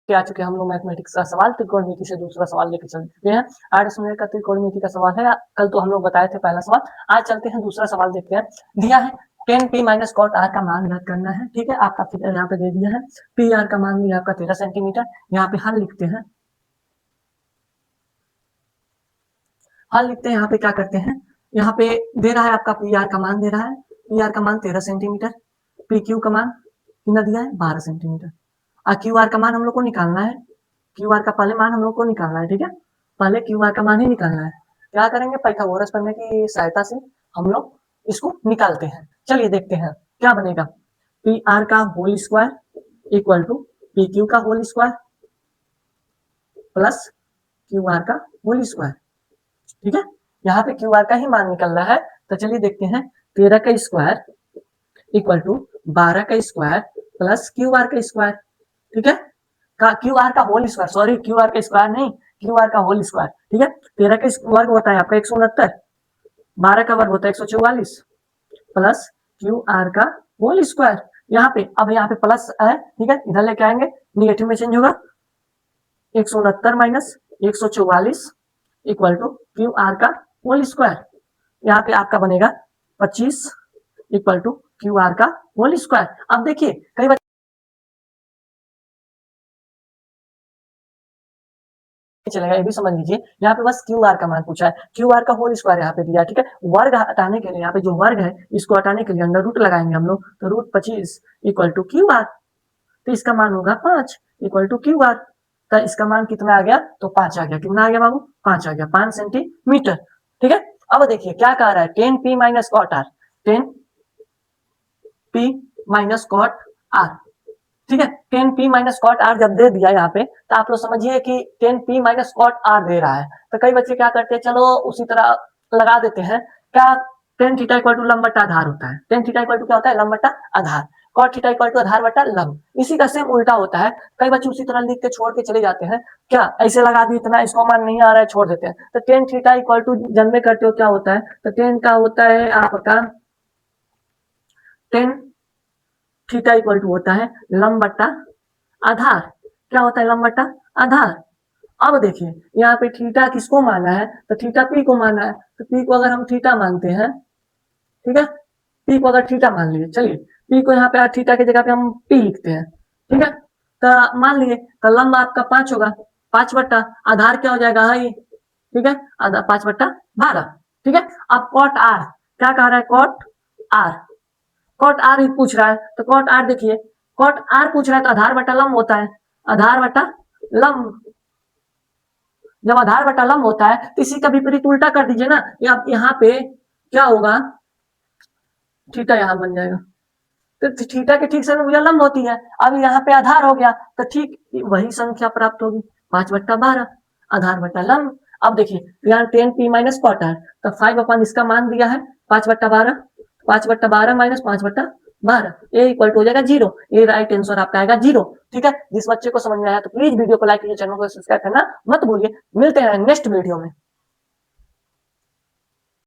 आ चुके हैं हम लोग मैथमेटिक्स का सवाल त्रिकोणमिति से दूसरा सवाल लेकर चल चुके हैं। 8 मिनट का त्रिकोणमिति का सवाल है। कल तो हम लोग बताए थे पहला सवाल। आज चलते हैं दूसरा सवाल देखते हैं। दिया है tan p minus cot r का मान ज्ञात करना है। ठीक है, आपका फिगर यहाँ पे दे दिया है। पी आर का मान दिया आपका 13 सेंटीमीटर। यहाँ पे हल लिखते हैं। हल लिखते हैं, यहाँ पे क्या करते हैं, यहाँ पे दे रहा है आपका पी आर का मान दे रहा है। पी आर का मान 13 सेंटीमीटर। पी क्यू का मान कितना दिया है 12 सेंटीमीटर। और क्यू आर का मान हम लोग को निकालना है। क्यू आर का पहले मान हम लोग को निकालना है। ठीक है, पहले क्यू आर का मान ही निकालना है। क्या करेंगे, पाइथागोरस प्रमेय की सहायता से हम लोग इसको निकालते हैं। चलिए देखते हैं क्या बनेगा। पी आर का whole square equal to P Q का whole square plus Q R का होल स्क्वायर। ठीक है, यहाँ पे क्यू आर का ही मान निकल रहा है। तो चलिए देखते हैं, 13 का स्क्वायर इक्वल टू 12 का स्क्वायर प्लस क्यू आर का स्क्वायर। ठीक है, क्यू आर का whole square, sorry Q R का स्क्वायर नहीं, क्यू आर का होल स्क्वायर। ठीक है, 13 का वर्ग होता है आपका 169, 12 का वर्ग होता है 144 प्लस क्यू आर का होल स्क्वायर। यहाँ पे अब यहाँ पे प्लस है। ठीक है, इधर लेके आएंगे, निगेटिव में चेंज होगा। 169 minus 144 equal to Q R का होल स्क्वायर। यहाँ पे आपका बनेगा 25 इक्वल टू क्यू आर का होल स्क्वायर। अब देखिए कई बार चलेगा, ये भी समझ लीजिए। यहाँ पे बस क्यू आर का मान पूछा है, क्यू आर का होल स्क्वायर यहाँ पे दिया। ठीक है, वर्ग हटाने के लिए यहाँ पे जो वर्ग है इसको हटाने के लिए अंडर रूट लगाएंगे हम लोग। तो root 25 equal to Q R. तो इसका मान होगा 5 इक्वल टू क्यू आर। तो इसका मान कितना आ गया, तो 5 आ गया। कितना आ गया बाबू, 5 आ गया, 5 सेंटीमीटर। ठीक है, अब देखिए क्या कह रहा है, tan p minus cot R, tan p minus cot R. ठीक है, tan p minus cot R जब दे दिया यहाँ पे, तो आप लोग समझिए कि tan p minus cot R दे रहा है। तो कई बच्चे क्या करते हैं, चलो उसी तरह लगा देते हैं। क्या, tan थीटा इक्वल टू लंब बटा आधार होता है। tan थीटा इक्वल टू क्या होता है, लंब बटा आधार। cot थीटा इक्वल टू आधार बटा लंब। इसी का सेम उल्टा होता है। कई बच्चे उसी तरह लिख के छोड़ के चले जाते हैं। क्या ऐसे लगा दी, इतना इसको मान नहीं आ रहा है, छोड़ देते हैं। तो tan थीटा इक्वल टू जन्मे करते हो क्या होता है, तो tan का होता है आपका, tan थीटा इक्वल टू होता है लंब बटा आधार। क्या होता है, लंब बटा आधार। अब देखिए यहाँ पे थीटा किसको माना है, तो थीटा पी को माना है। तो पी को अगर हम थीटा मानते हैं, ठीक है, पी को अगर थीटा मान लिए, चलिए पी को यहाँ पे थीटा की जगह पे हम पी लिखते हैं। ठीक है, तो मान लिए तो लंब आपका 5 होगा, 5 बट्टा आधार क्या हो जाएगा, हाई। ठीक है, 5 बट्टा 12। ठीक है, अब कॉट आर क्या कह रहा है, कॉट आर, कॉट आर ही पूछ रहा है। तो कॉट आर देखिए, कॉट आर पूछ रहा है तो आधार बटा लंब होता है, आधार बटा लंब। जब आधार बटा लंब होता है तो इसी का विपरीत उल्टा कर दीजिए ना। यहाँ पे क्या होगा, थीटा यहाँ बन जाएगा। तो थीटा के ठीक से भुजा लंब होती है। अब यहाँ पे आधार हो गया तो ठीक वही संख्या प्राप्त होगी, 5 बट्टा 12 आधार बटा लंब। अब देखिए यहाँ tan p minus cot R, तो 5 अपन इसका मान दिया है 5 बट्टा 12, 5 बट्टा 12 माइनस 5 बट्टा 12, ए इक्वल टू हो जाएगा 0। ये राइट आंसर आपका आएगा 0। ठीक है, जिस बच्चे को समझ में आया तो प्लीज वीडियो को लाइक कीजिए, चैनल को सब्सक्राइब करना मत भूलिए। मिलते हैं नेक्स्ट वीडियो में।